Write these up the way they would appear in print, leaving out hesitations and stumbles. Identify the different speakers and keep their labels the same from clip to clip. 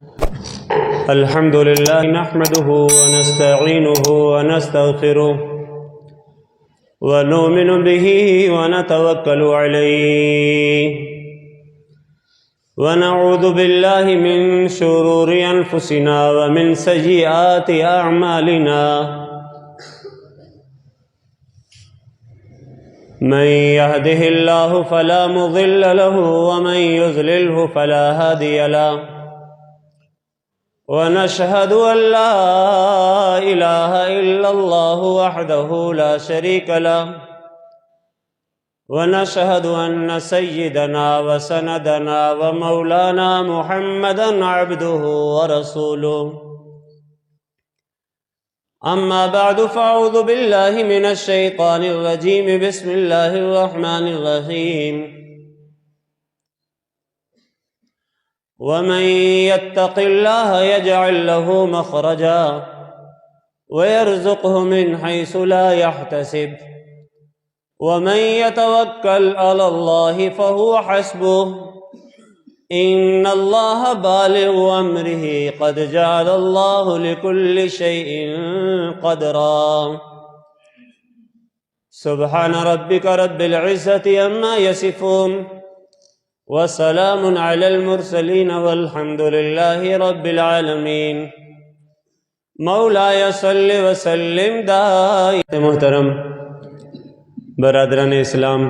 Speaker 1: الحمد لله نحمده ونستعينه ونستغفره ونؤمن به ونتوكل عليه ونعوذ بالله من شرور أنفسنا ومن سيئات أعمالنا من يهده الله فلا مضل له ومن يضلله فلا هادي له ونشهد أن لا إله إلا الله وحده لا شريك له ونشهد أن سيدنا وسندنا ومولانا محمدا عبده ورسوله أما بعد فأعوذ بالله من الشيطان الرجيم بسم الله الرحمن الرحيم ومن يتق الله يجعل له مخرجا ويرزقه من حيث لا يحتسب ومن يتوكل على الله فهو حسبه إن الله بالغ أمره قد جعل الله لكل شيء قدرا سبحان ربك رب العزة عما يصفون وسلام على المرسلين والحمد لله رب العالمين مولاي صل وسلم دائما. محترم برادران اسلام،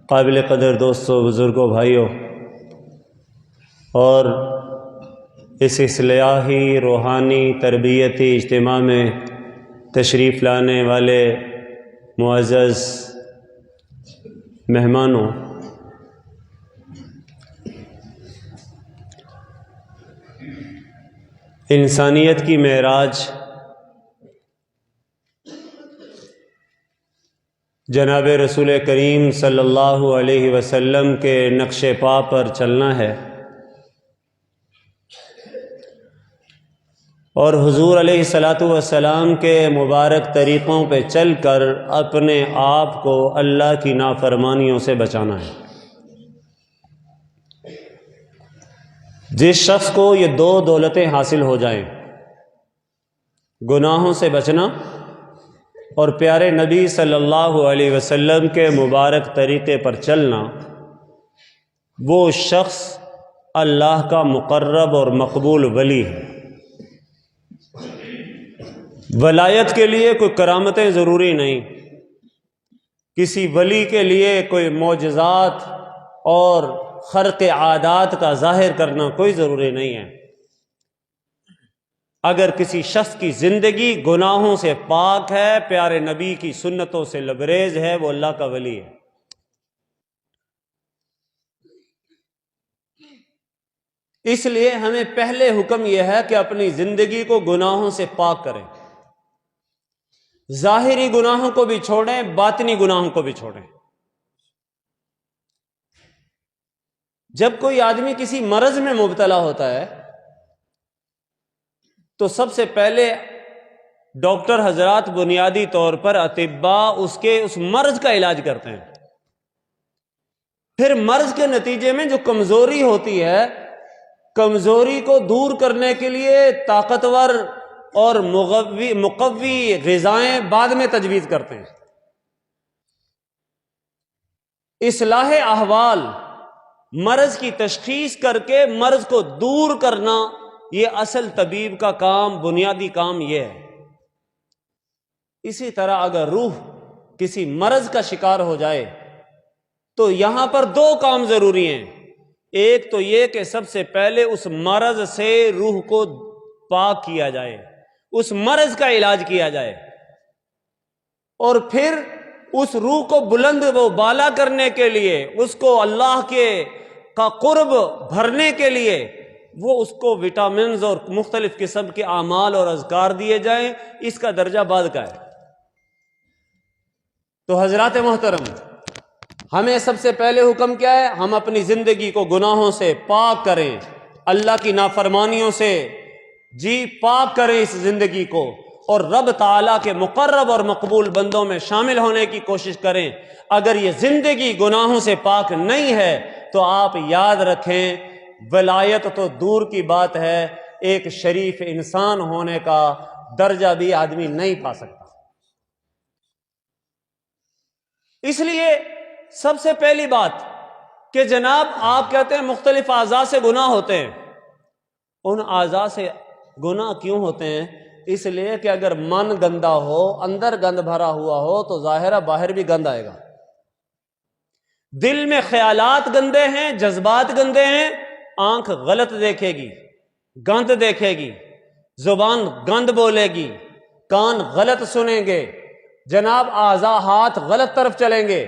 Speaker 1: قابل قدر دوستوں، بزرگوں، بھائیوں، اور اس اصلاحی روحانی تربیتی اجتماع میں تشریف لانے والے معزز مہمانوں، انسانیت کی معراج جناب رسول کریم صلی اللہ علیہ وسلم کے نقش پا پر چلنا ہے، اور حضور علیہ الصلاۃ والسلام کے مبارک طریقوں پہ چل کر اپنے آپ کو اللہ کی نافرمانیوں سے بچانا ہے. جس شخص کو یہ دو دولتیں حاصل ہو جائیں، گناہوں سے بچنا اور پیارے نبی صلی اللہ علیہ وسلم کے مبارک طریقے پر چلنا، وہ شخص اللہ کا مقرب اور مقبول ولی ہے. ولایت کے لیے کوئی کرامتیں ضروری نہیں، کسی ولی کے لیے کوئی معجزات اور خرق عادات کا ظاہر کرنا کوئی ضروری نہیں ہے. اگر کسی شخص کی زندگی گناہوں سے پاک ہے، پیارے نبی کی سنتوں سے لبریز ہے، وہ اللہ کا ولی ہے. اس لیے ہمیں پہلے حکم یہ ہے کہ اپنی زندگی کو گناہوں سے پاک کریں. ظاہری گناہوں کو بھی چھوڑیں، باطنی گناہوں کو بھی چھوڑیں. جب کوئی آدمی کسی مرض میں مبتلا ہوتا ہے تو سب سے پہلے ڈاکٹر حضرات بنیادی طور پر اطباء اس مرض کا علاج کرتے ہیں. پھر مرض کے نتیجے میں جو کمزوری ہوتی ہے، کمزوری کو دور کرنے کے لیے طاقتور اور مقوی غذائیں بعد میں تجویز کرتے ہیں. اصلاح احوال، مرض کی تشخیص کر کے مرض کو دور کرنا، یہ اصل طبیب کا کام، بنیادی کام یہ ہے. اسی طرح اگر روح کسی مرض کا شکار ہو جائے تو یہاں پر دو کام ضروری ہیں. ایک تو یہ کہ سب سے پہلے اس مرض سے روح کو پاک کیا جائے، اس مرض کا علاج کیا جائے، اور پھر اس روح کو بلند و بالا کرنے کے لیے، اس کو اللہ کا قرب بھرنے کے لیے، وہ اس کو وٹامنز اور مختلف قسم کے اعمال اور اذکار دیے جائیں. اس کا درجہ بعد کا ہے. تو حضرات محترم، ہمیں سب سے پہلے حکم کیا ہے؟ ہم اپنی زندگی کو گناہوں سے پاک کریں، اللہ کی نافرمانیوں سے پاک کریں اس زندگی کو، اور رب تعالیٰ کے مقرب اور مقبول بندوں میں شامل ہونے کی کوشش کریں. اگر یہ زندگی گناہوں سے پاک نہیں ہے تو آپ یاد رکھیں ولایت تو دور کی بات ہے، ایک شریف انسان ہونے کا درجہ بھی آدمی نہیں پا سکتا۔ اس لیے سب سے پہلی بات کہ جناب آپ کہتے ہیں مختلف اعضاء سے گناہ ہوتے ہیں، ان اعضاء سے گناہ کیوں ہوتے ہیں؟ اس لیے کہ اگر من گندا ہو، اندر گند بھرا ہوا ہو تو ظاہرہ باہر بھی گند آئے گا۔ دل میں خیالات گندے ہیں، جذبات گندے ہیں، آنکھ غلط دیکھے گی، گند دیکھے گی، زبان گند بولے گی، کان غلط سنیں گے، جناب اعضاء ہاتھ غلط طرف چلیں گے۔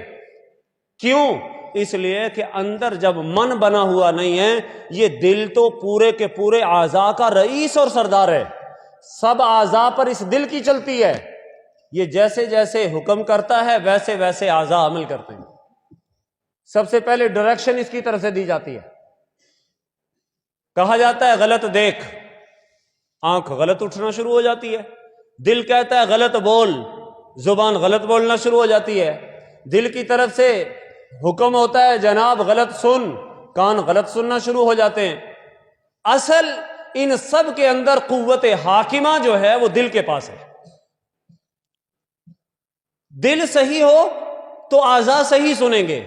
Speaker 1: کیوں؟ اس لیے کہ اندر جب من بنا ہوا نہیں ہے، یہ دل تو پورے کے پورے اعضاء کا رئیس اور سردار ہے، سب اعضاء پر اس دل کی چلتی ہے، یہ جیسے جیسے حکم کرتا ہے ویسے ویسے اعضاء عمل کرتے ہیں۔ سب سے پہلے ڈائریکشن اس کی طرف سے دی جاتی ہے، کہا جاتا ہے غلط دیکھ، آنکھ غلط اٹھنا شروع ہو جاتی ہے، دل کہتا ہے غلط بول، زبان غلط بولنا شروع ہو جاتی ہے، دل کی طرف سے حکم ہوتا ہے جناب غلط سن، کان غلط سننا شروع ہو جاتے ہیں۔ اصل ان سب کے اندر قوت حاکمہ جو ہے وہ دل کے پاس ہے۔ دل صحیح ہو تو اعضاء صحیح سنیں گے،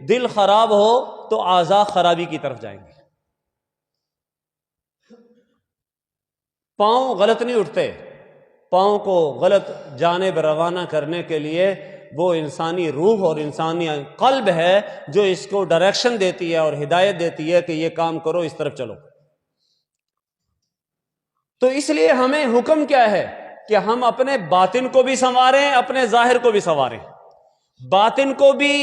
Speaker 1: دل خراب ہو تو اعضاء خرابی کی طرف جائیں گے۔ پاؤں غلط نہیں اٹھتے، پاؤں کو غلط جانب روانہ کرنے کے لیے وہ انسانی روح اور انسانی قلب ہے جو اس کو ڈائریکشن دیتی ہے اور ہدایت دیتی ہے کہ یہ کام کرو، اس طرف چلو۔ تو اس لیے ہمیں حکم کیا ہے کہ ہم اپنے باطن کو بھی سنواریں، اپنے ظاہر کو بھی سنواریں، باطن کو بھی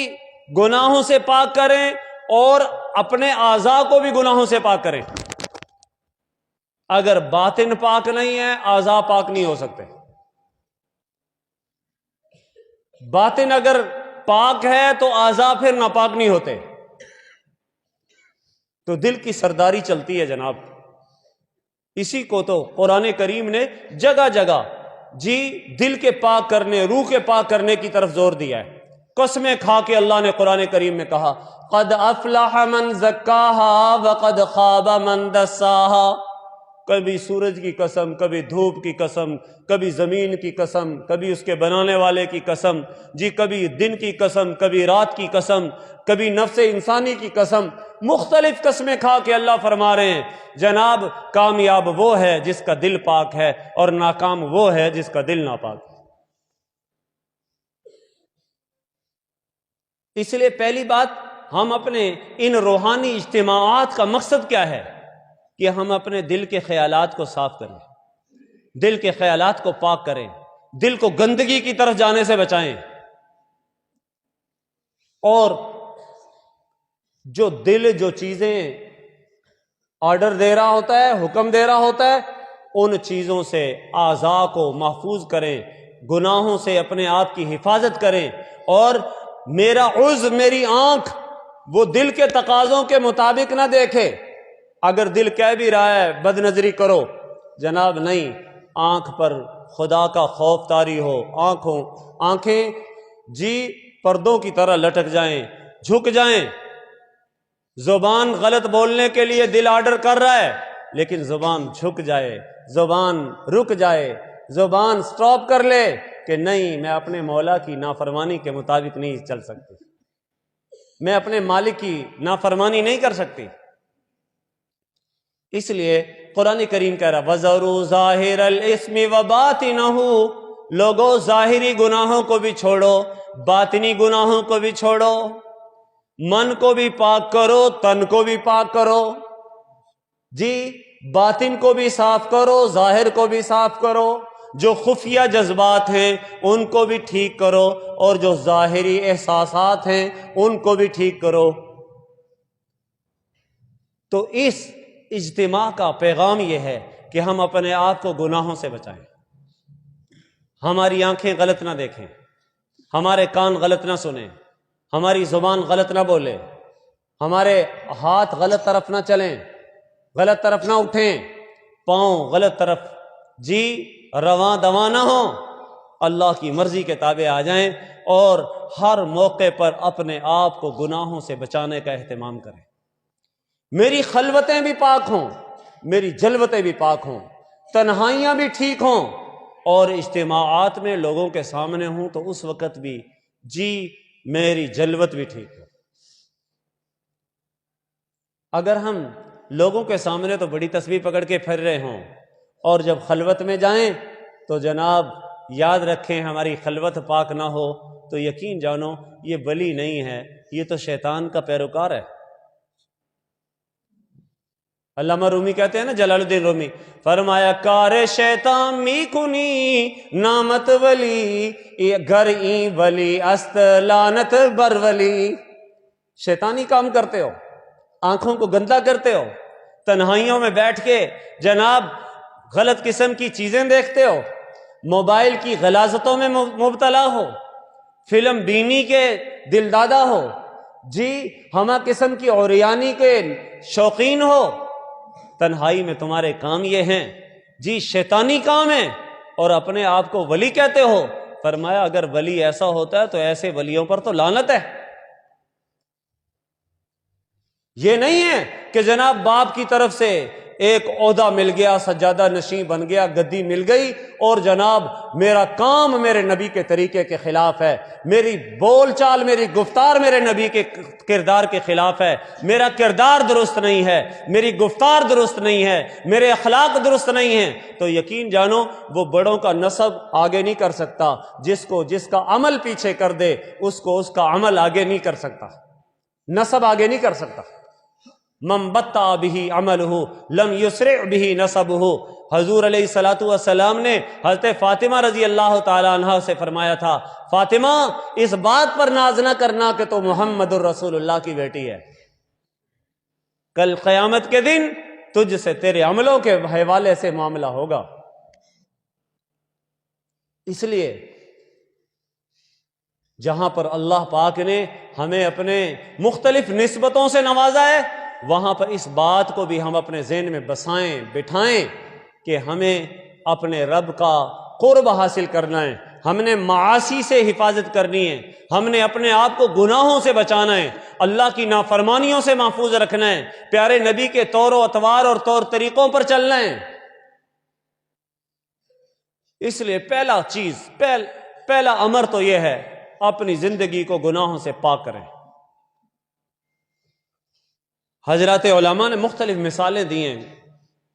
Speaker 1: گناہوں سے پاک کریں اور اپنے اعضاء کو بھی گناہوں سے پاک کریں۔ اگر باطن پاک نہیں ہے، اعضاء پاک نہیں ہو سکتے۔ باطن اگر پاک ہے تو اعضاء پھر ناپاک نہیں ہوتے۔ تو دل کی سرداری چلتی ہے جناب، اسی کو تو قرآن کریم نے جگہ جگہ دل کے پاک کرنے، روح کے پاک کرنے کی طرف زور دیا ہے۔ قسمیں کھا کے اللہ نے قرآن کریم میں کہا قد افلح من زکاہا وقد خاب من دساہا، کبھی سورج کی قسم، کبھی دھوپ کی قسم، کبھی زمین کی قسم، کبھی اس کے بنانے والے کی قسم، کبھی دن کی قسم، کبھی رات کی قسم، کبھی نفس انسانی کی قسم، مختلف قسمیں کھا کے اللہ فرما رہے ہیں جناب کامیاب وہ ہے جس کا دل پاک ہے اور ناکام وہ ہے جس کا دل ناپاک ہے۔ اس لیے پہلی بات، ہم اپنے ان روحانی اجتماعات کا مقصد کیا ہے کہ ہم اپنے دل کے خیالات کو صاف کریں، دل کے خیالات کو پاک کریں، دل کو گندگی کی طرف جانے سے بچائیں، اور جو دل جو چیزیں آرڈر دے رہا ہوتا ہے، حکم دے رہا ہوتا ہے، ان چیزوں سے اعضاء کو محفوظ کریں، گناہوں سے اپنے آپ کی حفاظت کریں، اور میرا عضو، میری آنکھ وہ دل کے تقاضوں کے مطابق نہ دیکھے۔ اگر دل کہہ بھی رہا ہے بد نظری کرو، جناب نہیں، آنکھ پر خدا کا خوف طاری ہو، آنکھیں پردوں کی طرح لٹک جائیں، جھک جائیں۔ زبان غلط بولنے کے لیے دل آرڈر کر رہا ہے، لیکن زبان جھک جائے، زبان رک جائے، زبان سٹاپ کر لے کہ نہیں، میں اپنے مولا کی نافرمانی کے مطابق نہیں چل سکتی، میں اپنے مالک کی نافرمانی نہیں کر سکتی۔ اس لیے قرآن کریم کہہ رہا وَذَرُوا ظَاهِرَ الْإِثْمِ وَبَاطِنَهُ، لوگوں ظاہری گناہوں کو بھی چھوڑو، باطنی گناہوں کو بھی چھوڑو، من کو بھی پاک کرو، تن کو بھی پاک کرو، باطن کو بھی صاف کرو، ظاہر کو بھی صاف کرو، جو خفیہ جذبات ہیں ان کو بھی ٹھیک کرو، اور جو ظاہری احساسات ہیں ان کو بھی ٹھیک کرو۔ تو اس اجتماع کا پیغام یہ ہے کہ ہم اپنے آپ کو گناہوں سے بچائیں، ہماری آنکھیں غلط نہ دیکھیں، ہمارے کان غلط نہ سنیں، ہماری زبان غلط نہ بولے، ہمارے ہاتھ غلط طرف نہ چلیں، غلط طرف نہ اٹھیں، پاؤں غلط طرف رواں دواں نہ ہوں، اللہ کی مرضی کے تابع آ جائیں، اور ہر موقع پر اپنے آپ کو گناہوں سے بچانے کا اہتمام کریں۔ میری خلوتیں بھی پاک ہوں، میری جلوتیں بھی پاک ہوں، تنہائیاں بھی ٹھیک ہوں، اور اجتماعات میں لوگوں کے سامنے ہوں تو اس وقت بھی جی میری جلوت بھی ٹھیک ہو۔ اگر ہم لوگوں کے سامنے تو بڑی تسبیح پکڑ کے پھر رہے ہوں اور جب خلوت میں جائیں تو جناب یاد رکھیں ہماری خلوت پاک نہ ہو تو یقین جانو یہ ولی نہیں ہے، یہ تو شیطان کا پیروکار ہے۔ علامہ رومی کہتے ہیں نا، جلال الدین رومی، فرمایا کار شیطان می کنی نامت ولی گھر این ولی است لعنت بر ولی۔ شیطانی کام کرتے ہو، آنکھوں کو گندا کرتے ہو، تنہائیوں میں بیٹھ کے جناب غلط قسم کی چیزیں دیکھتے ہو، موبائل کی غلاظتوں میں مبتلا ہو، فلم بینی کے دل دادا ہو، جی ہمہ قسم کی عریانی کے شوقین ہو، تنہائی میں تمہارے کام یہ ہیں، جی شیطانی کام ہے، اور اپنے آپ کو ولی کہتے ہو۔ فرمایا اگر ولی ایسا ہوتا ہے تو ایسے ولیوں پر تو لعنت ہے۔ یہ نہیں ہے کہ جناب باپ کی طرف سے ایک عہدہ مل گیا، سجادہ نشین بن گیا، گدی مل گئی، اور جناب میرا کام میرے نبی کے طریقے کے خلاف ہے، میری بول چال میری گفتار میرے نبی کے کردار کے خلاف ہے، میرا کردار درست نہیں ہے، میری گفتار درست نہیں ہے، میرے اخلاق درست نہیں ہیں، تو یقین جانو وہ بڑوں کا نسب آگے نہیں کر سکتا۔ جس کا عمل پیچھے کر دے اس کو اس کا عمل آگے نہیں کر سکتا، نسب آگے نہیں کر سکتا۔ من بطأ به عمله لم یسرع به نسبه۔ حضور علیہ الصلوۃ والسلام نے حضرت فاطمہ رضی اللہ تعالی عنہ سے فرمایا تھا، فاطمہ اس بات پر ناز نہ کرنا کہ تو محمد الرسول اللہ کی بیٹی ہے، کل قیامت کے دن تجھ سے تیرے عملوں کے حوالے سے معاملہ ہوگا۔ اس لیے جہاں پر اللہ پاک نے ہمیں اپنے مختلف نسبتوں سے نوازا ہے، وہاں پر اس بات کو بھی ہم اپنے ذہن میں بسائیں، بٹھائیں کہ ہمیں اپنے رب کا قرب حاصل کرنا ہے، ہم نے معاصی سے حفاظت کرنی ہے، ہم نے اپنے آپ کو گناہوں سے بچانا ہے، اللہ کی نافرمانیوں سے محفوظ رکھنا ہے، پیارے نبی کے طور و اطوار اور طور طریقوں پر چلنا ہے۔ اس لیے پہلا امر تو یہ ہے اپنی زندگی کو گناہوں سے پاک کریں۔ حضرات علماء نے مختلف مثالیں دی ہیں،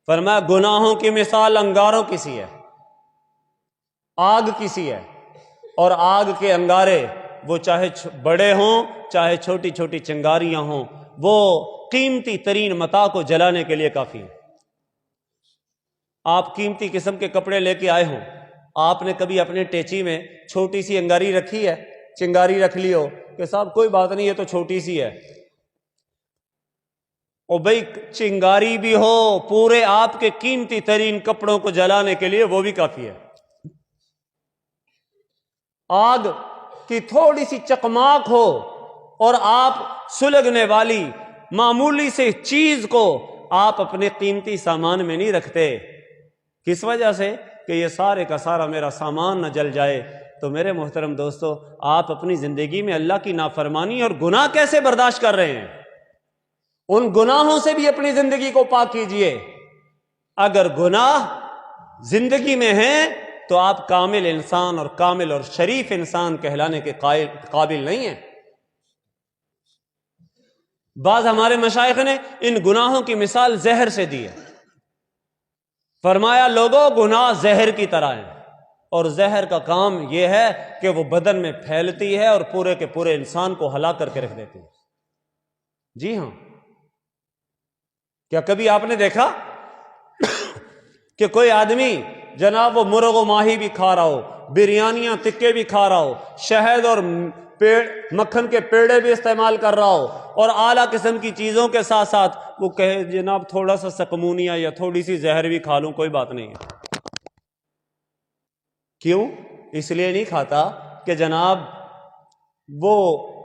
Speaker 1: فرمایا گناہوں کی مثال انگاروں کی سی ہے، آگ کی سی ہے، اور آگ کے انگارے وہ چاہے بڑے ہوں چاہے چھوٹی چھوٹی چنگاریاں ہوں، وہ قیمتی ترین متاع کو جلانے کے لیے کافی ہیں۔ آپ قیمتی قسم کے کپڑے لے کے آئے ہوں، آپ نے کبھی اپنے ٹیچی میں چھوٹی سی انگاری رکھی ہے، چنگاری رکھ لی ہو کہ صاحب کوئی بات نہیں یہ تو چھوٹی سی ہے، اور بھائی چنگاری بھی ہو پورے آپ کے قیمتی ترین کپڑوں کو جلانے کے لیے وہ بھی کافی ہے۔ آگ کی تھوڑی سی چکماک ہو اور آپ سلگنے والی معمولی سے چیز کو آپ اپنے قیمتی سامان میں نہیں رکھتے، کس وجہ سے کہ یہ سارے کا سارا میرا سامان نہ جل جائے۔ تو میرے محترم دوستو، آپ اپنی زندگی میں اللہ کی نافرمانی اور گناہ کیسے برداشت کر رہے ہیں؟ ان گناہوں سے بھی اپنی زندگی کو پاک کیجئے۔ اگر گناہ زندگی میں ہیں تو آپ کامل انسان اور کامل اور شریف انسان کہلانے کے قابل نہیں ہیں۔ بعض ہمارے مشائخ نے ان گناہوں کی مثال زہر سے دی ہے، فرمایا لوگوں گناہ زہر کی طرح ہیں، اور زہر کا کام یہ ہے کہ وہ بدن میں پھیلتی ہے اور پورے کے پورے انسان کو ہلاک کر کے رکھ دیتی ہے۔ جی ہاں، کیا کبھی آپ نے دیکھا کہ کوئی آدمی جناب وہ مرغ و ماہی بھی کھا رہا ہو، بریانیاں تکے بھی کھا رہا ہو، شہد اور مکھن کے پیڑے بھی استعمال کر رہا ہو، اور اعلیٰ قسم کی چیزوں کے ساتھ ساتھ وہ کہے جناب تھوڑا سا سقمونیا یا تھوڑی سی زہر بھی کھا لوں کوئی بات نہیں ہے؟ کیوں؟ اس لیے نہیں کھاتا کہ جناب وہ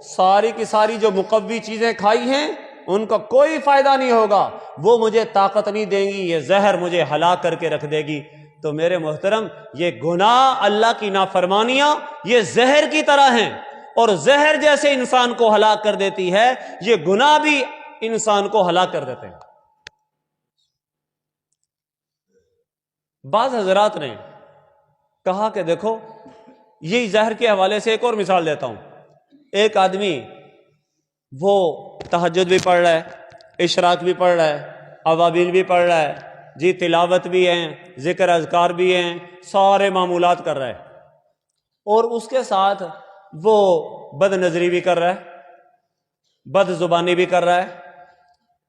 Speaker 1: ساری کی ساری جو مقوی چیزیں کھائی ہیں ان کا کوئی فائدہ نہیں ہوگا، وہ مجھے طاقت نہیں دیں گی، یہ زہر مجھے ہلاک کر کے رکھ دے گی۔ تو میرے محترم، یہ گناہ اللہ کی نافرمانیاں یہ زہر کی طرح ہیں، اور زہر جیسے انسان کو ہلاک کر دیتی ہے، یہ گناہ بھی انسان کو ہلاک کر دیتے ہیں۔ بعض حضرات نے کہا کہ دیکھو، یہی زہر کے حوالے سے ایک اور مثال دیتا ہوں۔ ایک آدمی وہ تہجد بھی پڑھ رہا ہے، اشراق بھی پڑھ رہا ہے، اوابین بھی پڑھ رہا ہے، جی تلاوت بھی ہیں، ذکر اذکار بھی ہیں، سارے معمولات کر رہا ہے، اور اس کے ساتھ وہ بد نظری بھی کر رہا ہے، بد زبانی بھی کر رہا ہے۔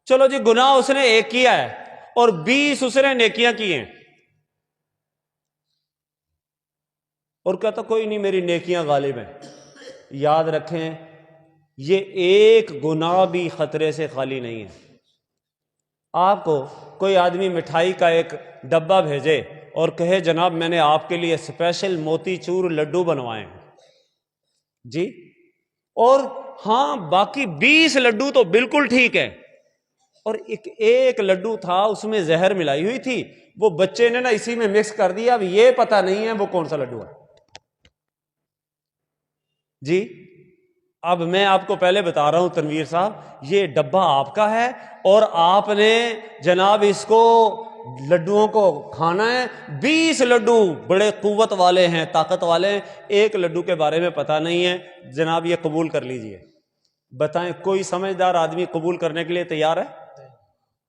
Speaker 1: چلو جی، گناہ اس نے ایک کیا ہے اور 20 اس نے نیکیاں کی ہیں، اور کہتا کوئی نہیں، میری نیکیاں غالب ہیں۔ یاد رکھیں، یہ ایک گناہ بھی خطرے سے خالی نہیں ہے۔ آپ کو کوئی آدمی مٹھائی کا ایک ڈبہ بھیجے اور کہے جناب میں نے آپ کے لیے اسپیشل موتی چور لڈو بنوائے ہیں جی، اور ہاں باقی 20 لڈو تو بالکل ٹھیک ہے، اور ایک لڈو تھا اس میں زہر ملائی ہوئی تھی، وہ بچے نے نا اسی میں مکس کر دیا، اب یہ پتہ نہیں ہے وہ کون سا لڈو ہے جی۔ اب میں آپ کو پہلے بتا رہا ہوں تنویر صاحب، یہ ڈبہ آپ کا ہے اور آپ نے جناب اس کو لڈوؤں کو کھانا ہے۔ 20 لڈو بڑے قوت والے ہیں، طاقت والے ہیں، ایک لڈو کے بارے میں پتہ نہیں ہے، جناب یہ قبول کر لیجئے۔ بتائیں کوئی سمجھدار آدمی قبول کرنے کے لیے تیار ہے؟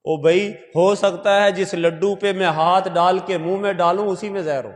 Speaker 1: او بھائی، ہو سکتا ہے جس لڈو پہ میں ہاتھ ڈال کے منہ میں ڈالوں اسی میں زہر ہو۔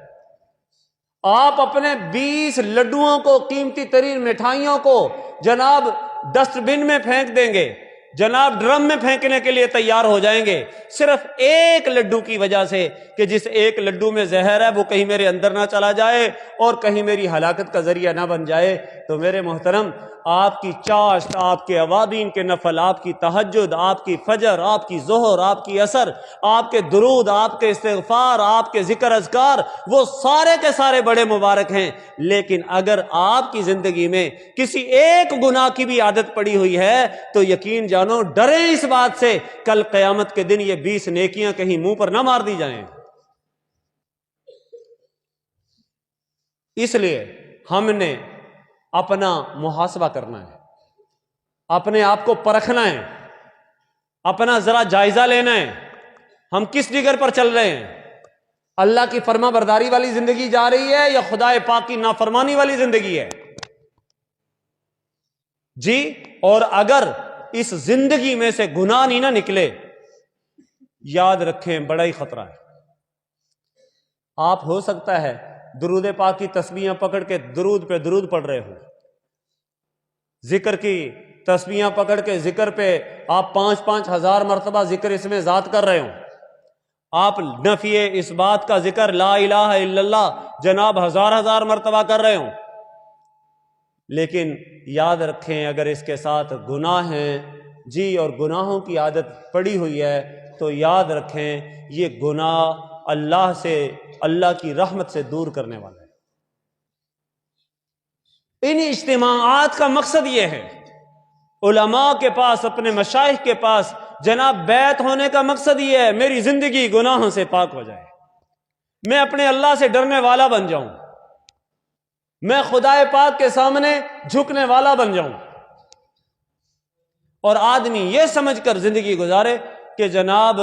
Speaker 1: آپ اپنے 20 لڈوؤں کو، قیمتی ترین مٹھائیوں کو جناب ڈسٹ بن میں پھینک دیں گے، جناب ڈرم میں پھینکنے کے لیے تیار ہو جائیں گے، صرف ایک لڈو کی وجہ سے کہ جس ایک لڈو میں زہر ہے وہ کہیں میرے اندر نہ چلا جائے اور کہیں میری ہلاکت کا ذریعہ نہ بن جائے۔ تو میرے محترم، آپ کی چاشت، آپ کے اوابین کے نفل، آپ کی تہجد، آپ کی فجر، آپ کی ظہر، آپ کی عصر، آپ کے درود، آپ کے استغفار، آپ کے ذکر اذکار، وہ سارے کے سارے بڑے مبارک ہیں، لیکن اگر آپ کی زندگی میں کسی ایک گناہ کی بھی عادت پڑی ہوئی ہے تو یقین جانو، ڈریں اس بات سے کل قیامت کے دن یہ 20 نیکیاں کہیں منہ پر نہ مار دی جائیں۔ اس لیے ہم نے اپنا محاسبہ کرنا ہے، اپنے آپ کو پرکھنا ہے، اپنا ذرا جائزہ لینا ہے، ہم کس ڈگر پر چل رہے ہیں؟ اللہ کی فرما برداری والی زندگی جا رہی ہے یا خدا پاک کی نافرمانی والی زندگی ہے جی؟ اور اگر اس زندگی میں سے گناہ نہیں نہ نکلے، یاد رکھیں بڑا ہی خطرہ ہے۔ آپ ہو سکتا ہے درود پاک کی تسبیحاں پکڑ کے درود پہ درود پڑھ رہے ہو، ذکر کی تسبیحاں پکڑ کے ذکر پہ آپ 5-5 ہزار مرتبہ ذکر اس میں ذات کر رہے ہو، آپ نفی اس بات کا ذکر لا الہ الا اللہ جناب ہزار مرتبہ کر رہے ہو، لیکن یاد رکھیں اگر اس کے ساتھ گناہ ہیں جی، اور گناہوں کی عادت پڑی ہوئی ہے، تو یاد رکھیں یہ گناہ اللہ سے، اللہ کی رحمت سے دور کرنے والا ہے۔ ان اجتماعات کا مقصد یہ ہے، علماء کے پاس، اپنے مشائخ کے پاس جناب بیعت ہونے کا مقصد یہ ہے میری زندگی گناہوں سے پاک ہو جائے، میں اپنے اللہ سے ڈرنے والا بن جاؤں، میں خدا پاک کے سامنے جھکنے والا بن جاؤں، اور آدمی یہ سمجھ کر زندگی گزارے کہ جناب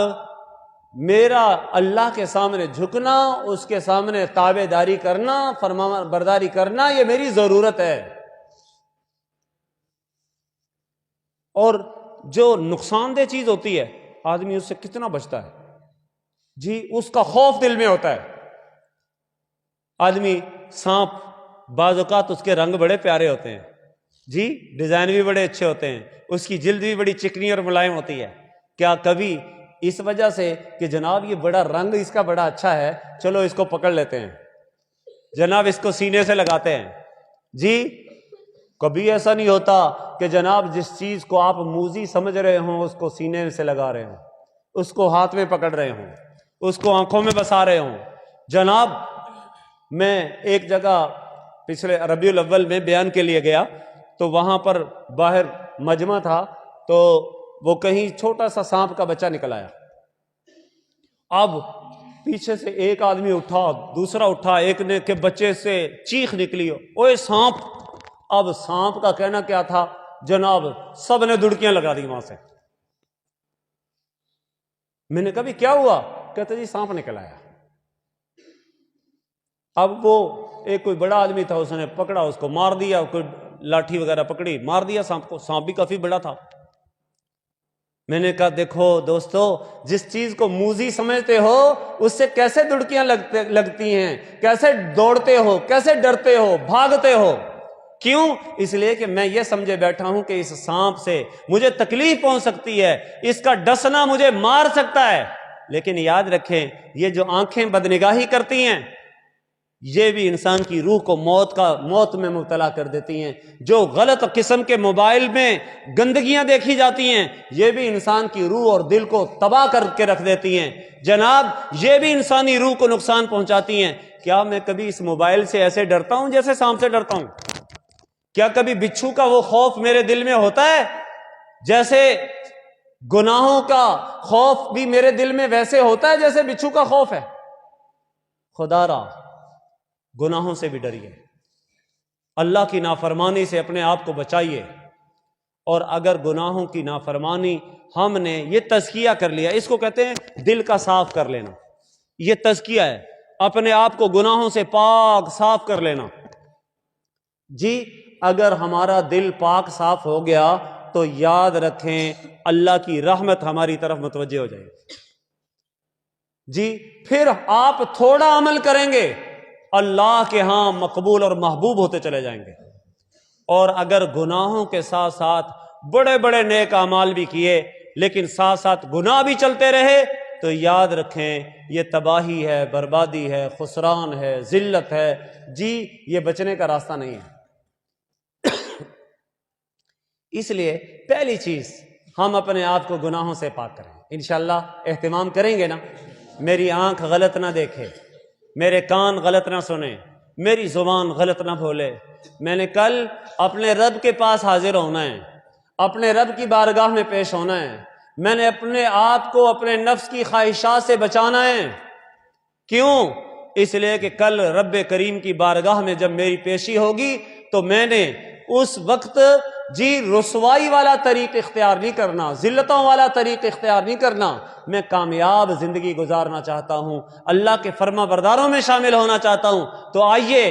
Speaker 1: میرا اللہ کے سامنے جھکنا، اس کے سامنے تابع داری کرنا، فرما برداری کرنا، یہ میری ضرورت ہے۔ اور جو نقصان دہ چیز ہوتی ہے آدمی اس سے کتنا بچتا ہے جی، اس کا خوف دل میں ہوتا ہے۔ آدمی سانپ، بعض اوقات اس کے رنگ بڑے پیارے ہوتے ہیں جی، ڈیزائن بھی بڑے اچھے ہوتے ہیں، اس کی جلد بھی بڑی چکنی اور ملائم ہوتی ہے، کیا کبھی اس وجہ سے کہ جناب یہ بڑا رنگ اس کا بڑا اچھا ہے چلو اس کو پکڑ لیتے ہیں، جناب اس کو سینے سے لگاتے ہیں جی، کبھی ایسا نہیں ہوتا کہ جناب جس چیز کو آپ موذی سمجھ رہے ہوں اس کو سینے سے لگا رہے ہوں، اس کو ہاتھ میں پکڑ رہے ہوں، اس کو آنکھوں میں بسا رہے ہوں۔ جناب میں ایک جگہ پچھلے ربیع الاول میں بیان کے لیے گیا تو وہاں پر باہر مجمع تھا، تو وہ کہیں چھوٹا سا سانپ کا بچہ نکل آیا۔ اب پیچھے سے ایک آدمی اٹھا، دوسرا اٹھا، ایک نے کہ بچے سے چیخ نکلی، اوے سانپ! اب سانپ کا کہنا کیا تھا جناب، سب نے دڑکیاں لگا دی وہاں سے میں نے کہا بھی کیا ہوا؟ کہتے جی سانپ نکل آیا۔ اب وہ ایک کوئی بڑا آدمی تھا، اس نے پکڑا، اس کو مار دیا، کوئی لاٹھی وغیرہ پکڑی، مار دیا سانپ کو۔ سانپ بھی کافی بڑا تھا۔ میں نے کہا دیکھو دوستو، جس چیز کو موذی سمجھتے ہو اس سے کیسے دڑکیاں لگتی ہیں، کیسے دوڑتے ہو، کیسے ڈرتے ہو، بھاگتے ہو۔ کیوں؟ اس لیے کہ میں یہ سمجھے بیٹھا ہوں کہ اس سانپ سے مجھے تکلیف پہنچ سکتی ہے، اس کا ڈسنا مجھے مار سکتا ہے۔ لیکن یاد رکھیں، یہ جو آنکھیں بدنگاہی کرتی ہیں، یہ بھی انسان کی روح کو موت میں مبتلا کر دیتی ہیں۔ جو غلط قسم کے موبائل میں گندگیاں دیکھی جاتی ہیں، یہ بھی انسان کی روح اور دل کو تباہ کر کے رکھ دیتی ہیں جناب، یہ بھی انسانی روح کو نقصان پہنچاتی ہیں۔ کیا میں کبھی اس موبائل سے ایسے ڈرتا ہوں جیسے سانپ سے ڈرتا ہوں؟ کیا کبھی بچھو کا وہ خوف میرے دل میں ہوتا ہے؟ جیسے گناہوں کا خوف بھی میرے دل میں ویسے ہوتا ہے جیسے بچھو کا خوف ہے؟ خدا را گناہوں سے بھی ڈریے، اللہ کی نافرمانی سے اپنے آپ کو بچائیے۔ اور اگر گناہوں کی نافرمانی ہم نے یہ تزکیہ کر لیا، اس کو کہتے ہیں دل کا صاف کر لینا، یہ تزکیہ ہے، اپنے آپ کو گناہوں سے پاک صاف کر لینا۔ جی اگر ہمارا دل پاک صاف ہو گیا تو یاد رکھیں اللہ کی رحمت ہماری طرف متوجہ ہو جائے گی۔ جی پھر آپ تھوڑا عمل کریں گے، اللہ کے ہاں مقبول اور محبوب ہوتے چلے جائیں گے۔ اور اگر گناہوں کے ساتھ ساتھ بڑے بڑے نیک اعمال بھی کیے لیکن ساتھ ساتھ گناہ بھی چلتے رہے تو یاد رکھیں یہ تباہی ہے، بربادی ہے، خسران ہے، ذلت ہے۔ جی یہ بچنے کا راستہ نہیں ہے۔ اس لیے پہلی چیز ہم اپنے آپ کو گناہوں سے پاک کریں۔ انشاءاللہ اہتمام کریں گے نا؟ میری آنکھ غلط نہ دیکھے، میرے کان غلط نہ سنیں، میری زبان غلط نہ بھولے۔ میں نے کل اپنے رب کے پاس حاضر ہونا ہے، اپنے رب کی بارگاہ میں پیش ہونا ہے۔ میں نے اپنے آپ کو اپنے نفس کی خواہشات سے بچانا ہے۔ کیوں؟ اس لیے کہ کل رب کریم کی بارگاہ میں جب میری پیشی ہوگی تو میں نے اس وقت رسوائی والا طریق اختیار نہیں کرنا، ذلتوں والا طریق اختیار نہیں کرنا۔ میں کامیاب زندگی گزارنا چاہتا ہوں، اللہ کے فرما برداروں میں شامل ہونا چاہتا ہوں۔ تو آئیے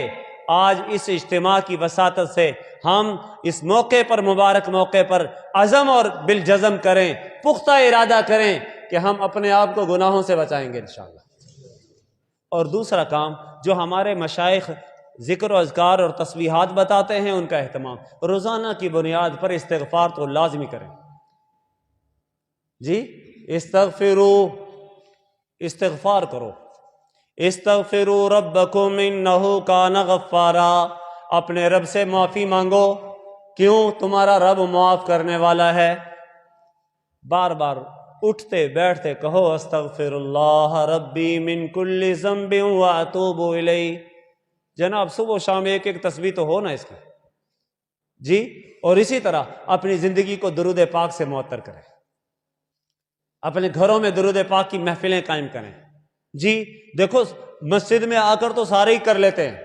Speaker 1: آج اس اجتماع کی وساطت سے ہم اس موقع پر، مبارک موقع پر عزم اور بالجزم کریں، پختہ ارادہ کریں کہ ہم اپنے آپ کو گناہوں سے بچائیں گے انشاءاللہ۔ اور دوسرا کام جو ہمارے مشائخ ذکر و اذکار اور تسبیحات بتاتے ہیں، ان کا اہتمام روزانہ کی بنیاد پر استغفار تو لازمی کریں۔ جی استغفار کرو، استغفروا ربکم انہ کان غفارا، اپنے رب سے معافی مانگو۔ کیوں؟ تمہارا رب معاف کرنے والا ہے۔ بار بار اٹھتے بیٹھتے کہو استغفر اللہ ربی من کل ذنب واتوب الیہ۔ جناب صبح و شام ایک ایک تسبیح تو ہو نا اس کی۔ جی اور اسی طرح اپنی زندگی کو درود پاک سے معطر کریں، اپنے گھروں میں درود پاک کی محفلیں قائم کریں۔ جی دیکھو مسجد میں آ کر تو سارے ہی کر لیتے ہیں،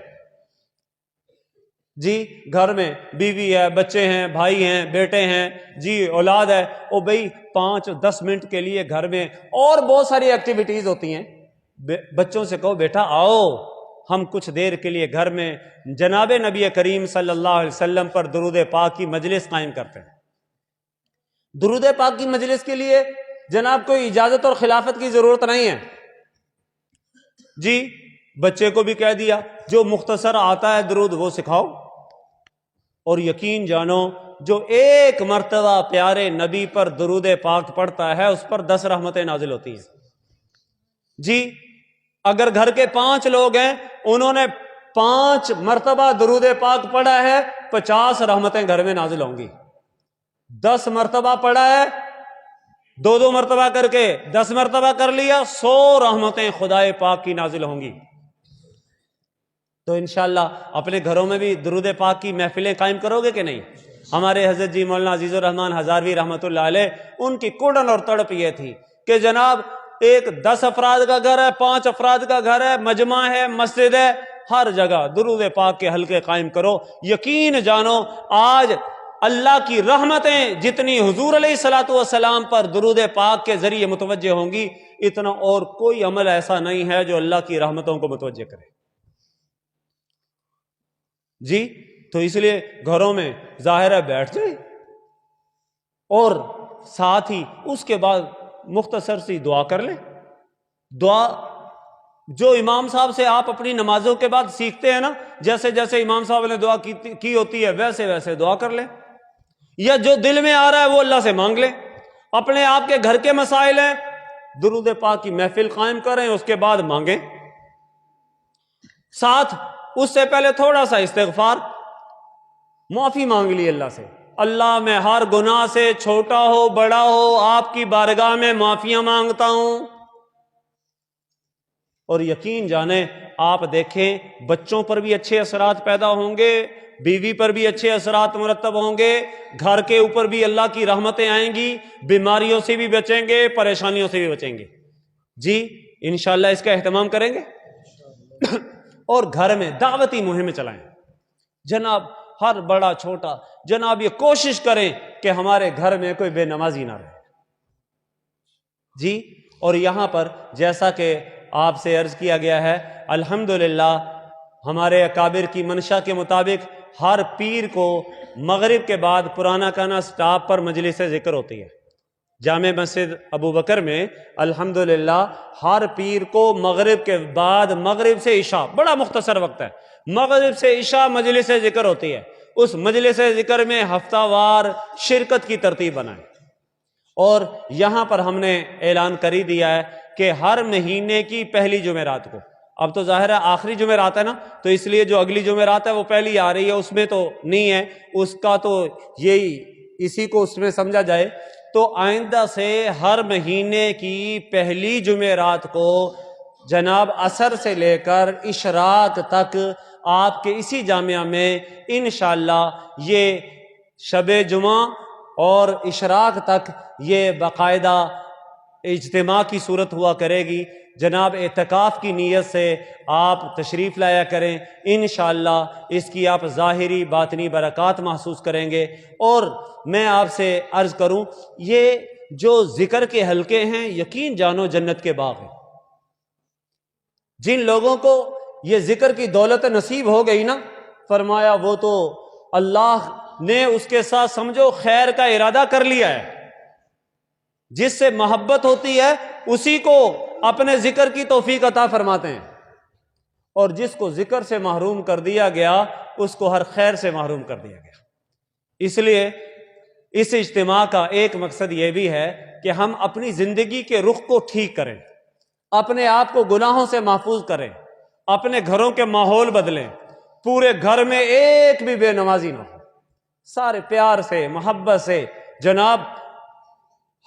Speaker 1: جی گھر میں بیوی ہے، بچے ہیں، بھائی ہیں، بیٹے ہیں، جی اولاد ہے، او بھئی 5-10 منٹ کے لیے گھر میں اور بہت ساری ایکٹیویٹیز ہوتی ہیں، بچوں سے کہو بیٹا آؤ ہم کچھ دیر کے لیے گھر میں جناب نبی کریم صلی اللہ علیہ وسلم پر درود پاک کی مجلس قائم کرتے ہیں۔ درود پاک کی مجلس کے لیے جناب کوئی اجازت اور خلافت کی ضرورت نہیں ہے۔ جی بچے کو بھی کہہ دیا جو مختصر آتا ہے درود وہ سکھاؤ، اور یقین جانو جو ایک مرتبہ پیارے نبی پر درود پاک پڑھتا ہے اس پر 10 رحمتیں نازل ہوتی ہیں۔ جی اگر گھر کے 5 لوگ ہیں، انہوں نے 5 مرتبہ درود پاک پڑھا ہے، 50 رحمتیں گھر میں نازل ہوں گی۔ 10 مرتبہ پڑھا ہے، 2 مرتبہ کر کے 10 مرتبہ کر لیا، 100 رحمتیں خدائے پاک کی نازل ہوں گی۔ تو انشاءاللہ اپنے گھروں میں بھی درود پاک کی محفلیں قائم کرو گے کہ نہیں؟ ہمارے حضرت جی مولانا عزیز الرحمن ہزاروی رحمۃ اللہ علیہ، ان کی کڑن اور تڑپ یہ تھی کہ جناب ایک 10 افراد کا گھر ہے، 5 افراد کا گھر ہے، مجمع ہے، مسجد ہے، ہر جگہ درود پاک کے حلقے قائم کرو۔ یقین جانو آج اللہ کی رحمتیں جتنی حضور علیہ الصلوۃ والسلام پر درود پاک کے ذریعے متوجہ ہوں گی، اتنا اور کوئی عمل ایسا نہیں ہے جو اللہ کی رحمتوں کو متوجہ کرے جی۔ تو اس لیے گھروں میں ظاہر ہے بیٹھ جائیں، اور ساتھ ہی اس کے بعد مختصر سی دعا کر لیں۔ دعا جو امام صاحب سے آپ اپنی نمازوں کے بعد سیکھتے ہیں نا، جیسے جیسے امام صاحب نے دعا کی ہوتی ہے ویسے ویسے دعا کر لیں، یا جو دل میں آ رہا ہے وہ اللہ سے مانگ لیں۔ اپنے آپ کے گھر کے مسائل ہیں، درود پاک کی محفل قائم کریں، اس کے بعد مانگیں، ساتھ اس سے پہلے تھوڑا سا استغفار، معافی مانگ لی اللہ سے، اللہ میں ہر گناہ سے چھوٹا ہو بڑا ہو آپ کی بارگاہ میں معافیاں مانگتا ہوں۔ اور یقین جانیں، آپ دیکھیں بچوں پر بھی اچھے اثرات پیدا ہوں گے، بیوی پر بھی اچھے اثرات مرتب ہوں گے، گھر کے اوپر بھی اللہ کی رحمتیں آئیں گی، بیماریوں سے بھی بچیں گے، پریشانیوں سے بھی بچیں گے جی۔ انشاءاللہ اس کا اہتمام کریں گے اور گھر میں دعوتی مہم چلائیں جناب، ہر بڑا چھوٹا جناب یہ کوشش کریں کہ ہمارے گھر میں کوئی بے نمازی نہ رہے جی۔ اور یہاں پر جیسا کہ آپ سے عرض کیا گیا ہے، الحمدللہ ہمارے اکابر کی منشا کے مطابق ہر پیر کو مغرب کے بعد پرانا کانا سٹاپ پر مجلس ذکر ہوتی ہے۔ جامع مسجد ابو بکر میں الحمدللہ ہر پیر کو مغرب کے بعد، مغرب سے عشاء، بڑا مختصر وقت ہے، مغرب سے عشاء مجلس ذکر ہوتی ہے۔ اس مجلس ذکر میں ہفتہ وار شرکت کی ترتیب بنائیں، اور یہاں پر ہم نے اعلان کر ہی دیا ہے کہ ہر مہینے کی پہلی جمعرات کو، اب تو ظاہر ہے آخری جمعرات ہے نا، تو اس لیے جو اگلی جمعرات ہے وہ پہلی آ رہی ہے، اس میں تو نہیں ہے، اس کا تو یہی اسی کو اس میں سمجھا جائے، تو آئندہ سے ہر مہینے کی پہلی جمعرات کو جناب عصر سے لے کر اشراق تک آپ کے اسی جامعہ میں انشاءاللہ یہ شب جمعہ اور اشراق تک یہ باقاعدہ اجتماع کی صورت ہوا کرے گی۔ جناب اعتکاف کی نیت سے آپ تشریف لایا کریں، انشاءاللہ اس کی آپ ظاہری باطنی برکات محسوس کریں گے۔ اور میں آپ سے عرض کروں، یہ جو ذکر کے حلقے ہیں یقین جانو جنت کے باغ ہیں۔ جن لوگوں کو یہ ذکر کی دولت نصیب ہو گئی نا، فرمایا وہ تو اللہ نے اس کے ساتھ سمجھو خیر کا ارادہ کر لیا ہے۔ جس سے محبت ہوتی ہے اسی کو اپنے ذکر کی توفیق عطا فرماتے ہیں، اور جس کو ذکر سے محروم کر دیا گیا اس کو ہر خیر سے محروم کر دیا گیا۔ اس لیے اس اجتماع کا ایک مقصد یہ بھی ہے کہ ہم اپنی زندگی کے رخ کو ٹھیک کریں، اپنے آپ کو گناہوں سے محفوظ کریں، اپنے گھروں کے ماحول بدلیں، پورے گھر میں ایک بھی بے نمازی نہ ہو، سارے پیار سے محبت سے جناب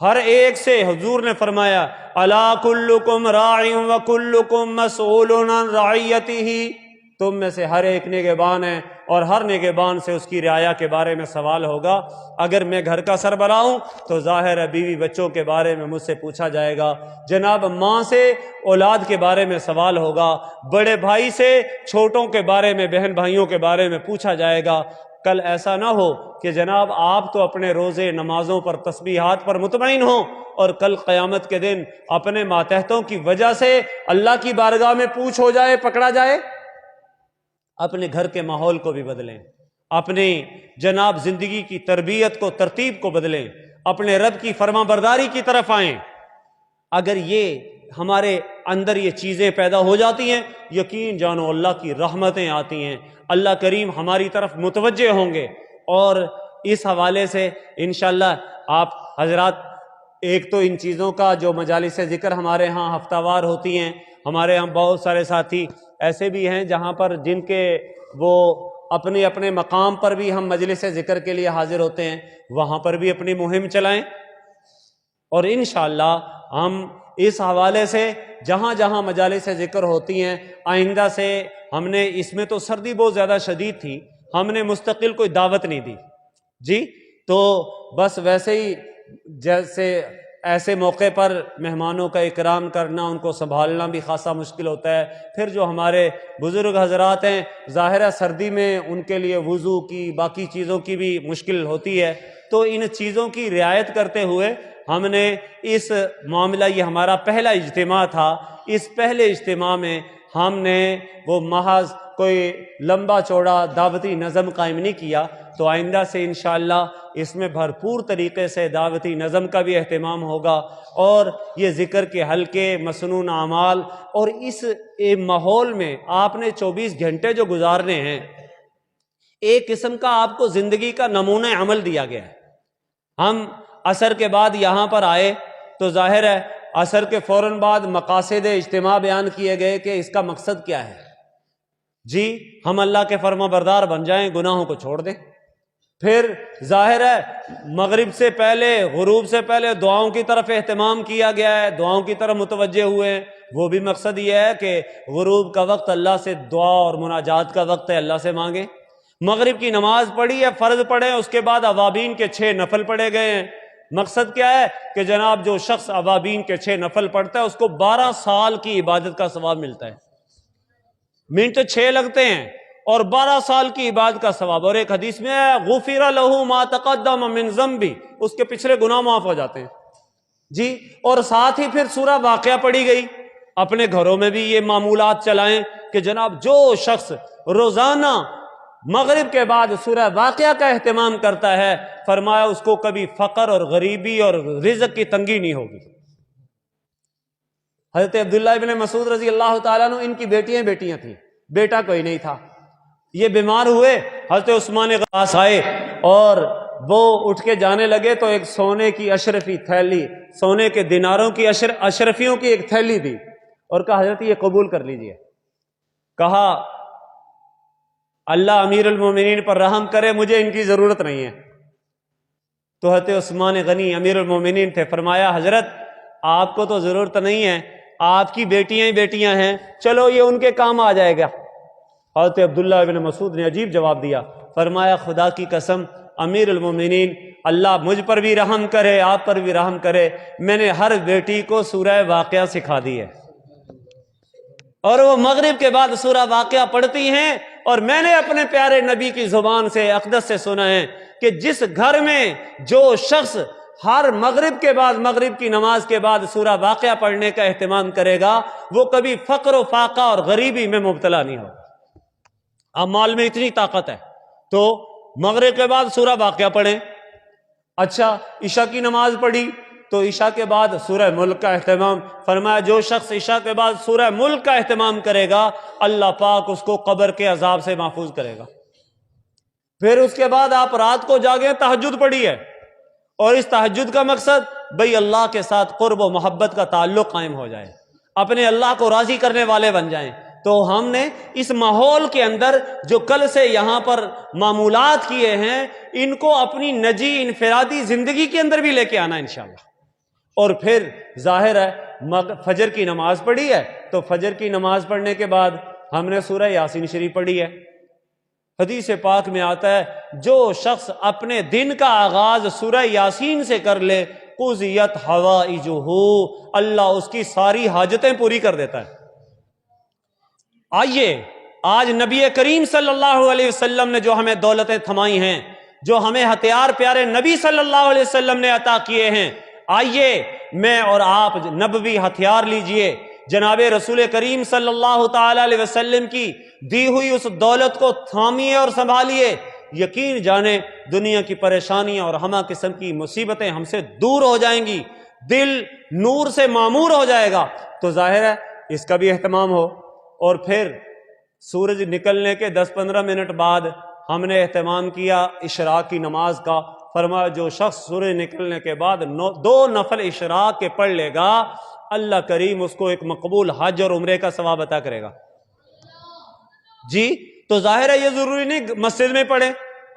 Speaker 1: ہر ایک سے حضور نے فرمایا الا کلکم راع و کلکم مسئول عن رعیتہ، تم میں سے ہر ایک نگہبان ہے اور ہر نگہبان سے اس کی رعایا کے بارے میں سوال ہوگا۔ اگر میں گھر کا سربراہ ہوں تو ظاہر ہے بیوی بچوں کے بارے میں مجھ سے پوچھا جائے گا، جناب ماں سے اولاد کے بارے میں سوال ہوگا، بڑے بھائی سے چھوٹوں کے بارے میں، بہن بھائیوں کے بارے میں پوچھا جائے گا۔ کل ایسا نہ ہو کہ جناب آپ تو اپنے روزے نمازوں پر تسبیحات پر مطمئن ہوں اور کل قیامت کے دن اپنے ماتحتوں کی وجہ سے اللہ کی بارگاہ میں پوچھ ہو جائے، پکڑا جائے۔ اپنے گھر کے ماحول کو بھی بدلیں، اپنی جناب زندگی کی تربیت کو، ترتیب کو بدلیں، اپنے رب کی فرما برداری کی طرف آئیں۔ اگر یہ ہمارے اندر یہ چیزیں پیدا ہو جاتی ہیں، یقین جانو اللہ کی رحمتیں آتی ہیں، اللہ کریم ہماری طرف متوجہ ہوں گے۔ اور اس حوالے سے انشاءاللہ آپ حضرات، ایک تو ان چیزوں کا جو مجالس ذکر ہمارے ہاں ہفتہ وار ہوتی ہیں، ہمارے ہاں بہت سارے ساتھی ایسے بھی ہیں جہاں پر جن کے وہ اپنے اپنے مقام پر بھی ہم مجلس ذکر کے لیے حاضر ہوتے ہیں، وہاں پر بھی اپنی مہم چلائیں۔ اور انشاءاللہ ہم اس حوالے سے جہاں جہاں مجالس ذکر ہوتی ہیں، آئندہ سے ہم نے، اس میں تو سردی بہت زیادہ شدید تھی، ہم نے مستقل کوئی دعوت نہیں دی جی، تو بس ویسے ہی جیسے ایسے موقع پر مہمانوں کا اکرام کرنا، ان کو سنبھالنا بھی خاصا مشکل ہوتا ہے۔ پھر جو ہمارے بزرگ حضرات ہیں، ظاہر ہے سردی میں ان کے لیے وضو کی، باقی چیزوں کی بھی مشکل ہوتی ہے، تو ان چیزوں کی رعایت کرتے ہوئے ہم نے اس معاملہ، یہ ہمارا پہلا اجتماع تھا، اس پہلے اجتماع میں ہم نے وہ محض کوئی لمبا چوڑا دعوتی نظم قائم نہیں کیا، تو آئندہ سے انشاءاللہ اس میں بھرپور طریقے سے دعوتی نظم کا بھی اہتمام ہوگا، اور یہ ذکر کے حلقے، مسنون اعمال، اور اس ماحول میں آپ نے 24 گھنٹے جو گزارنے ہیں، ایک قسم کا آپ کو زندگی کا نمونہ عمل دیا گیا ہے۔ ہم عصر کے بعد یہاں پر آئے تو ظاہر ہے عصر کے فوراً بعد مقاصد اجتماع بیان کیے گئے کہ اس کا مقصد کیا ہے، جی ہم اللہ کے فرما بردار بن جائیں، گناہوں کو چھوڑ دیں۔ پھر ظاہر ہے مغرب سے پہلے، غروب سے پہلے دعاؤں کی طرف اہتمام کیا گیا ہے، دعاؤں کی طرف متوجہ ہوئے ہیں۔ وہ بھی مقصد یہ ہے کہ غروب کا وقت اللہ سے دعا اور مناجات کا وقت ہے، اللہ سے مانگیں۔ مغرب کی نماز پڑھی ہے، فرض پڑھے، اس کے بعد اوابین کے 6 نفل پڑھے گئے ہیں۔ مقصد کیا ہے کہ جناب جو شخص اوابین کے 6 نفل پڑھتا ہے اس کو 12 سال کی عبادت کا ثواب ملتا ہے۔ منٹ 6 لگتے ہیں اور 12 سال کی عبادت کا ثواب۔ اور ایک حدیث میں ہے غفر لہ ما تقدم من ذنبہ، اس کے پچھلے گناہ معاف ہو جاتے ہیں جی۔ اور ساتھ ہی پھر سورہ واقعہ پڑھی گئی۔ اپنے گھروں میں بھی یہ معمولات چلائیں کہ جناب جو شخص روزانہ مغرب کے بعد سورہ واقعہ کا اہتمام کرتا ہے، فرمایا اس کو کبھی فقر اور غریبی اور رزق کی تنگی نہیں ہوگی۔ حضرت عبداللہ ابن مسعود رضی اللہ تعالیٰ عنہ، ان کی بیٹیاں تھیں، بیٹا کوئی نہیں تھا، یہ بیمار ہوئے، حضرت عثمان کے پاس آئے اور وہ اٹھ کے جانے لگے تو ایک سونے کی اشرفی تھیلی، سونے کے دیناروں کی اشرفیوں کی ایک تھیلی دی اور کہا حضرت یہ قبول کر لیجئے۔ کہا اللہ امیر المومنین پر رحم کرے، مجھے ان کی ضرورت نہیں ہے۔ تو حضرت عثمان غنی امیر المومنین تھے، فرمایا حضرت آپ کو تو ضرورت نہیں ہے، آپ کی بیٹیاں ہی بیٹیاں ہیں، چلو یہ ان کے کام آ جائے گا۔ حضرت عبداللہ ابن مسعود نے عجیب جواب دیا، فرمایا خدا کی قسم امیر المومنین، اللہ مجھ پر بھی رحم کرے، آپ پر بھی رحم کرے، میں نے ہر بیٹی کو سورہ واقعہ سکھا دی ہے اور وہ مغرب کے بعد سورہ واقعہ پڑھتی ہیں، اور میں نے اپنے پیارے نبی کی زبان سے اقدس سے سنا ہے کہ جس گھر میں جو شخص ہر مغرب کے بعد، مغرب کی نماز کے بعد سورہ واقعہ پڑھنے کا اہتمام کرے گا، وہ کبھی فقر و فاقہ اور غریبی میں مبتلا نہیں ہوگا۔ اب مال میں اتنی طاقت ہے تو مغرب کے بعد سورہ واقعہ پڑھیں۔ اچھا عشاء کی نماز پڑھی تو عشاء کے بعد سورہ ملک کا اہتمام، فرمایا جو شخص عشاء کے بعد سورہ ملک کا اہتمام کرے گا، اللہ پاک اس کو قبر کے عذاب سے محفوظ کرے گا۔ پھر اس کے بعد آپ رات کو جاگیں، تہجد پڑھی ہے، اور اس تہجد کا مقصد بھئی اللہ کے ساتھ قرب و محبت کا تعلق قائم ہو جائے، اپنے اللہ کو راضی کرنے والے بن جائیں۔ تو ہم نے اس ماحول کے اندر جو کل سے یہاں پر معمولات کیے ہیں، ان کو اپنی نجی انفرادی زندگی کے اندر بھی لے کے آنا انشاءاللہ۔ اور پھر ظاہر ہے فجر کی نماز پڑھی ہے تو فجر کی نماز پڑھنے کے بعد ہم نے سورہ یاسین شریف پڑھی ہے۔ حدیث پاک میں آتا ہے جو شخص اپنے دن کا آغاز سورہ یاسین سے کر لے، قضیت حوائجہ، اللہ اس کی ساری حاجتیں پوری کر دیتا ہے۔ آئیے آج نبی کریم صلی اللہ علیہ وسلم نے جو ہمیں دولتیں تھمائی ہیں، جو ہمیں ہتھیار پیارے نبی صلی اللہ علیہ وسلم نے عطا کیے ہیں، آئیے میں اور آپ نبوی ہتھیار لیجئے، جناب رسول کریم صلی اللہ تعالی علیہ وسلم کی دی ہوئی اس دولت کو تھامیے اور سنبھالیے۔ یقین جانے دنیا کی پریشانیاں اور ہمہ قسم کی مصیبتیں ہم سے دور ہو جائیں گی، دل نور سے معمور ہو جائے گا۔ تو ظاہر ہے اس کا بھی اہتمام ہو۔ اور پھر سورج نکلنے کے 10-15 منٹ بعد ہم نے اہتمام کیا اشراق کی نماز کا۔ فرمایا جو شخص سورج نکلنے کے بعد 2 نفل اشراق کے پڑھ لے گا، اللہ کریم اس کو ایک مقبول حج اور عمرے کا ثواب عطا کرے گا۔ جی تو ظاہر ہے یہ ضروری نہیں مسجد میں پڑھیں،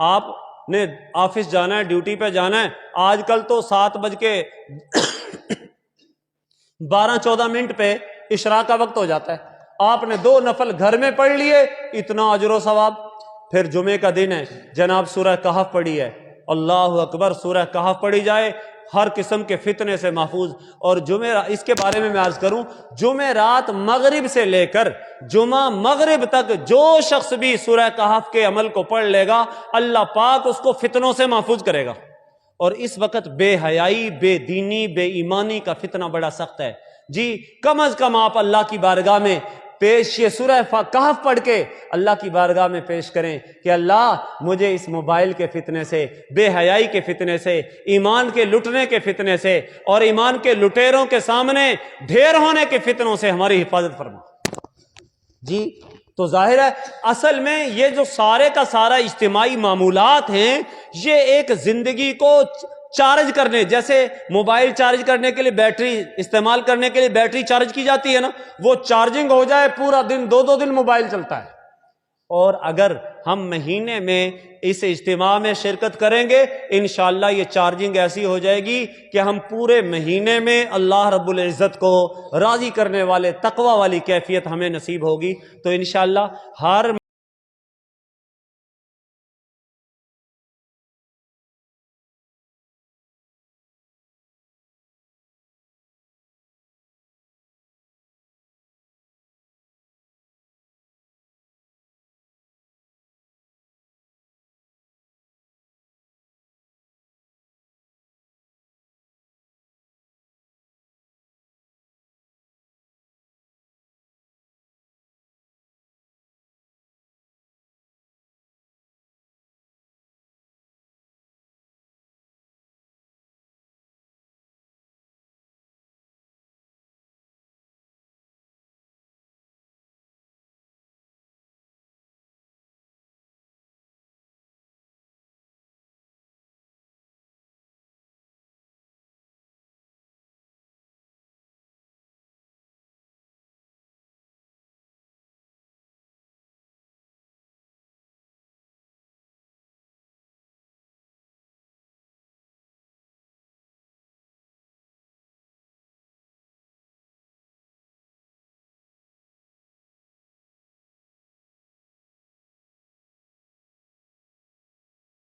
Speaker 1: آپ نے آفس جانا ہے، ڈیوٹی پہ جانا ہے، آج کل تو 7:12-14 پہ اشراق کا وقت ہو جاتا ہے، آپ نے 2 نفل گھر میں پڑھ لیے، اتنا اجر و ثواب۔ پھر جمعے کا دن ہے، جناب سورہ کہف پڑھی ہے اللہ اکبر، سورہ کہف پڑھی جائے، ہر قسم کے فتنے سے محفوظ۔ اور اس کے بارے میں عرض کروں، جمعرات مغرب سے لے کر جمعہ مغرب تک جو شخص بھی سورہ کہف کے عمل کو پڑھ لے گا، اللہ پاک اس کو فتنوں سے محفوظ کرے گا۔ اور اس وقت بے حیائی، بے دینی، بے ایمانی کا فتنہ بڑا سخت ہے جی۔ کم از کم آپ اللہ کی بارگاہ میں پیش یہ سورہ کہف پڑھ کے اللہ کی بارگاہ میں پیش کریں کہ اللہ مجھے اس موبائل کے فتنے سے، بے حیائی کے فتنے سے، ایمان کے لٹنے کے فتنے سے، اور ایمان کے لٹیروں کے سامنے ڈھیر ہونے کے فتنوں سے ہماری حفاظت فرما جی۔ تو ظاہر ہے اصل میں یہ جو سارے کا سارا اجتماعی معمولات ہیں، یہ ایک زندگی کو چارج کرنے، جیسے موبائل چارج کرنے کے لیے بیٹری استعمال کرنے کے لیے بیٹری چارج کی جاتی ہے نا، وہ چارجنگ ہو جائے، پورا دن 2 دن موبائل چلتا ہے۔ اور اگر ہم مہینے میں اس اجتماع میں شرکت کریں گے، انشاءاللہ یہ چارجنگ ایسی ہو جائے گی کہ ہم پورے مہینے میں اللہ رب العزت کو راضی کرنے والے تقوی والی کیفیت ہمیں نصیب ہوگی۔ تو انشاءاللہ ہر